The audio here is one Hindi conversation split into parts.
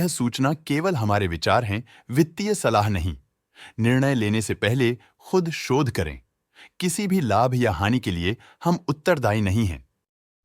यह सूचना केवल हमारे विचार हैं, वित्तीय सलाह नहीं। निर्णय लेने से पहले खुद शोध करें। किसी भी लाभ या हानि के लिए हम उत्तरदायी नहीं हैं।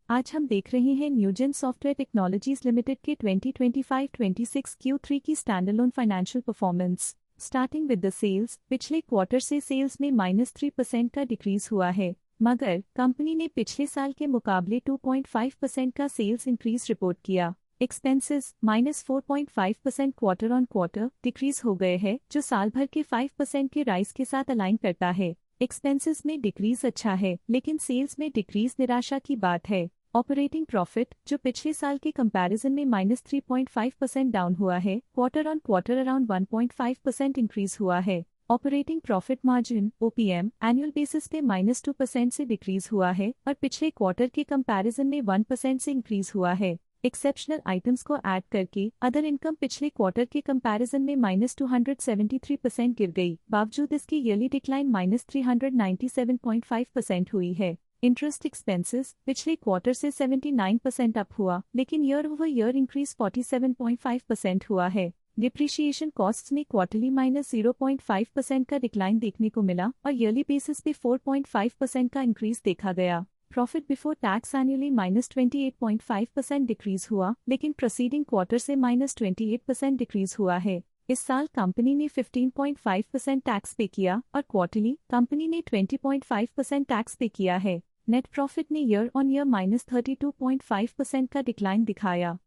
आज हम देख रहे हैं न्यूजेन सॉफ्टवेयर टेक्नोलॉजीज लिमिटेड के 2025-26 Q3 की standalone financial performance. Starting with the sales, पिछले क्वार्टर से सेल्स में -3% का डिक्रीज हुआ है, मगर कंपनी ने पिछले साल के मुकाबले 2.5% का सेल्स इंक्रीज रिपोर्ट किया। Expenses -4.5% quarter on quarter decrease हो गए हैं, जो साल भर के 5% के राइज के साथ अलाइन करता है। एक्सपेंसेस में डिक्रीज अच्छा है, लेकिन सेल्स में डिक्रीज निराशा की बात है। ऑपरेटिंग प्रॉफिट, जो पिछले साल के कंपैरिजन में -3.5% डाउन हुआ है, quarter on quarter around 1.5% increase हुआ है। Operating profit margin OPM annual basis पे -2% से डिक्रीज हुआ है और पिछले क्वार्टर के कंपैरिजन में 1% से इंक्रीज हुआ है। एक्सेप्शनल आइटम्स को ऐड करके अदर इनकम पिछले क्वार्टर के कंपैरिजन में -273% गिर गई, बावजूद इसकी ईयरली डिक्लाइन -397.5% हुई है। इंटरेस्ट एक्सपेंसेस पिछले क्वार्टर से 79% अप हुआ, लेकिन ईयर ओवर ईयर इंक्रीज 47.5% हुआ है। डिप्रिशिएशन कॉस्ट्स में क्वार्टरली -0.5% का डिक्लाइन देखने को मिला और ईयरली बेसिस पे 4.5% का इंक्रीज देखा गया। Profit before tax annually -28.5% decrease हुआ, लेकिन प्रोसीडिंग क्वार्टर से -28% डिक्रीज हुआ है। इस साल कंपनी ने 15.5% टैक्स पे किया और क्वार्टरली कंपनी ने 20.5% टैक्स पे किया है। नेट प्रॉफिट ने ईयर ऑन ईयर -32.5% का डिक्लाइन दिखाया,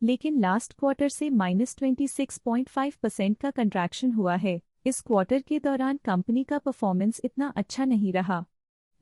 लेकिन लास्ट क्वार्टर से -26.5% का कंट्रैक्शन हुआ है। इस क्वार्टर के दौरान कंपनी का परफॉर्मेंस इतना अच्छा नहीं रहा।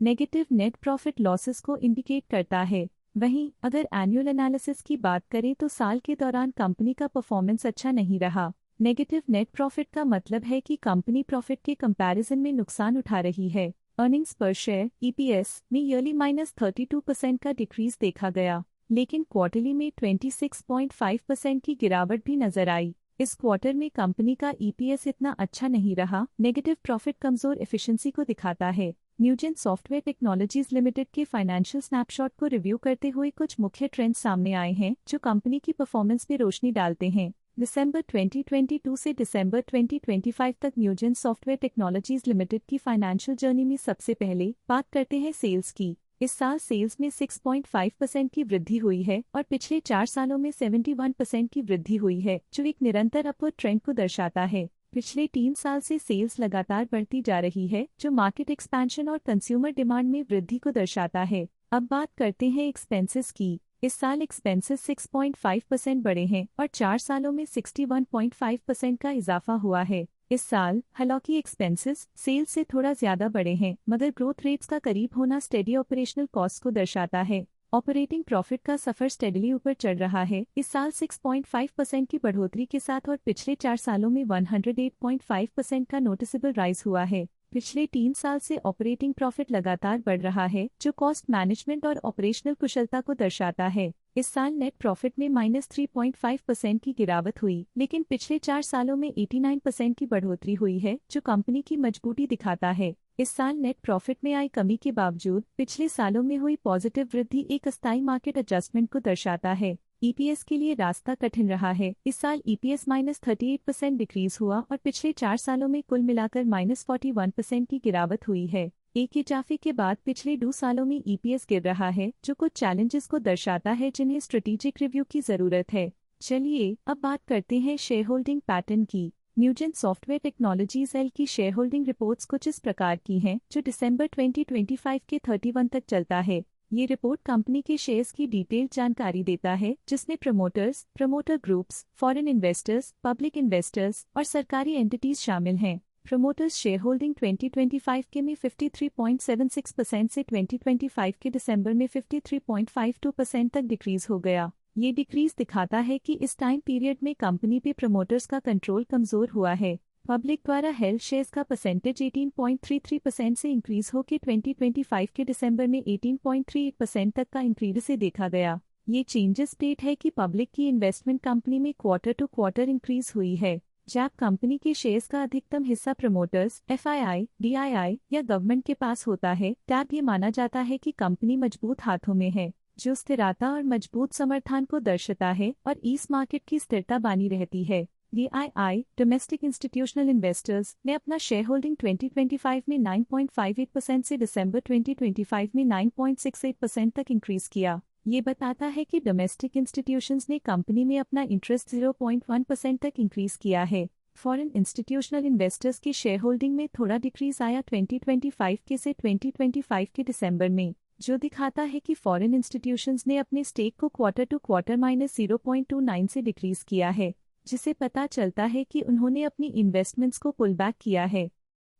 नेगेटिव नेट प्रॉफिट लॉसेस को इंडिकेट करता है। वहीं अगर एनुअल एनालिसिस की बात करें तो साल के दौरान कंपनी का परफॉर्मेंस अच्छा नहीं रहा। नेगेटिव नेट प्रॉफिट का मतलब है कि कंपनी प्रॉफिट के कंपैरिजन में नुकसान उठा रही है। अर्निंग्स पर शेयर EPS में ईयरली -32% का डिक्रीज देखा गया, लेकिन क्वार्टरली में 26.5% की गिरावट भी नजर आई। इस क्वार्टर में कंपनी का EPS इतना अच्छा नहीं रहा। नेगेटिव प्रॉफिट कमजोर एफिशिएंसी को दिखाता है। न्यूजेन सॉफ्टवेयर टेक्नोलॉजीज लिमिटेड के फाइनेंशियल स्नैपशॉट को रिव्यू करते हुए कुछ मुख्य ट्रेंड्स सामने आए हैं, जो कंपनी की परफॉर्मेंस में रोशनी डालते हैं। दिसंबर 2022 से दिसंबर 2025 तक न्यूजेन सॉफ्टवेयर टेक्नोलॉजीज लिमिटेड की फाइनेंशियल जर्नी में सबसे पहले बात करते हैं सेल्स की। इस साल सेल्स में 6.5% की वृद्धि हुई है और पिछले 4 सालों में 71% की वृद्धि हुई है, जो एक निरंतर अपवर्ड ट्रेंड को दर्शाता है। पिछले 3 साल से सेल्स लगातार बढ़ती जा रही है, जो मार्केट एक्सपेंशन और कंज्यूमर डिमांड में वृद्धि को दर्शाता है। अब बात करते हैं एक्सपेंसेस की। इस साल एक्सपेंसेस 6.5% बढ़े हैं और 4 सालों में 61.5% का इजाफा हुआ है। इस साल हालांकि एक्सपेंसेस सेल्स से थोड़ा ज्यादा बढ़े हैं, मगर ग्रोथ रेट्स का करीब होना स्टेडी ऑपरेशनल कॉस्ट को दर्शाता है। ऑपरेटिंग प्रॉफिट का सफर स्टेडली ऊपर चढ़ रहा है। इस साल 6.5% की बढ़ोतरी के साथ और पिछले 4 सालों में 108.5% का नोटिसेबल राइज हुआ है। पिछले 3 साल से ऑपरेटिंग प्रॉफिट लगातार बढ़ रहा है, जो कॉस्ट मैनेजमेंट और ऑपरेशनल कुशलता को दर्शाता है। इस साल नेट प्रॉफिट में -3.5% की गिरावट हुई, लेकिन पिछले 4 सालों में 89% की बढ़ोतरी हुई है, जो कंपनी की मजबूती दिखाता है। इस साल नेट प्रॉफिट में आई कमी के बावजूद पिछले सालों में हुई पॉजिटिव वृद्धि एक अस्थायी मार्केट एडजस्टमेंट को दर्शाता है। EPS के लिए रास्ता कठिन रहा है। इस साल EPS -38% डिक्रीज हुआ और पिछले 4 सालों में कुल मिलाकर -41% की गिरावट हुई है। एक इजाफे के बाद पिछले 2 सालों में EPS गिर रहा है, जो कुछ चैलेंजेस को दर्शाता है जिन्हें स्ट्रेटेजिक रिव्यू की जरूरत है। चलिए अब बात करते हैं शेयर होल्डिंग पैटर्न की। न्यूजेन सॉफ्टवेयर टेक्नोलॉजीज एल की शेयर होल्डिंग रिपोर्ट्स कुछ इस प्रकार की हैं, जो दिसंबर 2025 के 31 तक चलता है। ये रिपोर्ट कंपनी के शेयर्स की डिटेल्ड जानकारी देता है, जिसमें promoters, promoter groups, foreign investors, public investors और सरकारी एंटिटीज शामिल हैं। प्रमोटर्स शेयर होल्डिंग 2025 के में 53.76% से 2025 के दिसंबर में 53.52% तक डिक्रीज हो गया। ये डिक्रीज दिखाता है कि इस टाइम पीरियड में कंपनी पे प्रमोटर्स का कंट्रोल कमजोर हुआ है। पब्लिक द्वारा हेल्ड शेयर्स का परसेंटेज 18.33% से इंक्रीज होकर 2025 के दिसंबर में 18.38% तक का इंक्रीज से देखा गया। ये चेंजेस स्टेट है कि पब्लिक की इन्वेस्टमेंट कंपनी में क्वार्टर टू क्वार्टर इंक्रीज हुई है। जब कंपनी के शेयर्स का अधिकतम हिस्सा प्रमोटर्स, FII, DII या गवर्नमेंट के पास होता है, तब ये माना जाता है कि कंपनी मजबूत हाथों में है। जो स्थिरता और मजबूत समर्थन को दर्शाता है और इस मार्केट की स्थिरता बनी रहती है। DII डोमेस्टिक इंस्टीट्यूशनल इन्वेस्टर्स ने अपना शेयर होल्डिंग 2025 में 9.58% से दिसंबर 2025 में 9.68% तक इंक्रीज किया। ये बताता है कि डोमेस्टिक इंस्टीट्यूशंस ने कंपनी में अपना इंटरेस्ट 0.1% तक इंक्रीज किया है। फॉरेन इंस्टीट्यूशनल इन्वेस्टर्स की शेयर होल्डिंग में थोड़ा डिक्रीज आया 2025 के से 2025 के दिसंबर में, जो दिखाता है कि फॉरेन इंस्टीट्यूशंस ने अपने स्टेक को क्वार्टर टू क्वार्टर -0.29 से डिक्रीज किया है, जिसे पता चलता है कि उन्होंने अपनी इन्वेस्टमेंट्स को पुल बैक किया है।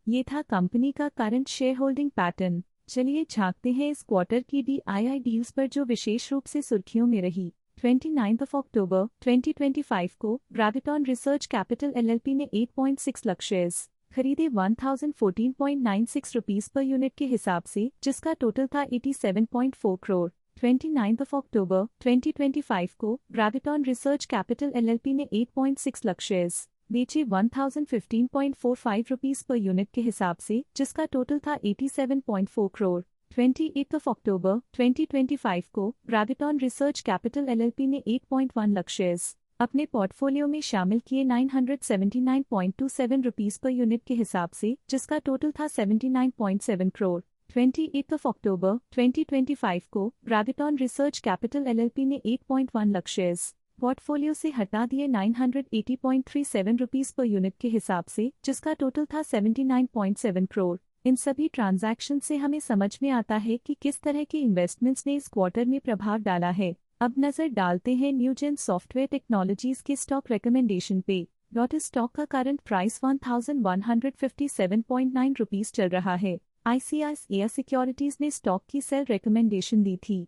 ये था कंपनी का करंट शेयर होल्डिंग पैटर्न। चलिए झांकते हैं इस क्वार्टर की DII डील्स पर जो विशेष रूप से सुर्खियों में रही। 29 अक्टूबर 2025 को ग्रेविटॉन रिसर्च कैपिटल LLP ने 8.6 लाख शेयर्स खरीदे 1014.96 रुपीस पर यूनिट के हिसाब से, जिसका टोटल था 87.4 करोड़। 29 अक्टूबर 2025 को ग्रेविटॉन रिसर्च कैपिटल LLP ने 8.6 लाख शेयर्स बेचे 1015.45 रुपीस पर यूनिट के हिसाब से, जिसका टोटल था 87.4 करोड़। 28 अक्टूबर 2025 को ग्रेविटॉन रिसर्च कैपिटल LLP ने 8.1 लाख शेयर्स अपने पोर्टफोलियो में शामिल किए 979.27 रुपीस पर यूनिट के हिसाब से, जिसका टोटल था 79.7 करोड़। 28 अक्टूबर 2025 को ग्रेविटॉन रिसर्च कैपिटल LLP ने 8.1 लाख शेयर्स पोर्टफोलियो से हटा दिए 980.37 रुपीस पर यूनिट के हिसाब से, जिसका टोटल था 79.7 करोड़। इन सभी ट्रांजैक्शन से हमें समझ में आता है कि किस तरह की इन्वेस्टमेंट्स ने इस क्वार्टर में प्रभाव डाला है। अब नजर डालते हैं न्यूजेन सॉफ्टवेयर टेक्नोलॉजीज के स्टॉक रिकमेंडेशन पे। डॉट स्टॉक का करंट प्राइस 1157.9 रुपीस चल रहा है। ICICI सिक्योरिटीज ने स्टॉक की सेल रिकमेंडेशन दी थी।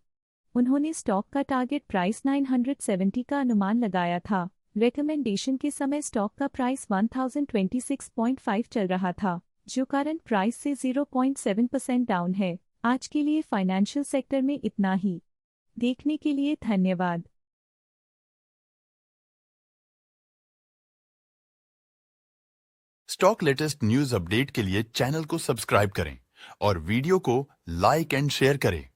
उन्होंने स्टॉक का टारगेट प्राइस 970 का अनुमान लगाया था। रिकमेंडेशन के समय स्टॉक का प्राइस 1026.5 चल रहा था, जो करंट प्राइस से 0.7% डाउन है। आज के लिए फाइनेंशियल सेक्टर में इतना ही। देखने के लिए धन्यवाद। स्टॉक लेटेस्ट न्यूज अपडेट के लिए चैनल को सब्सक्राइब करें और वीडियो को लाइक एंड शेयर करें।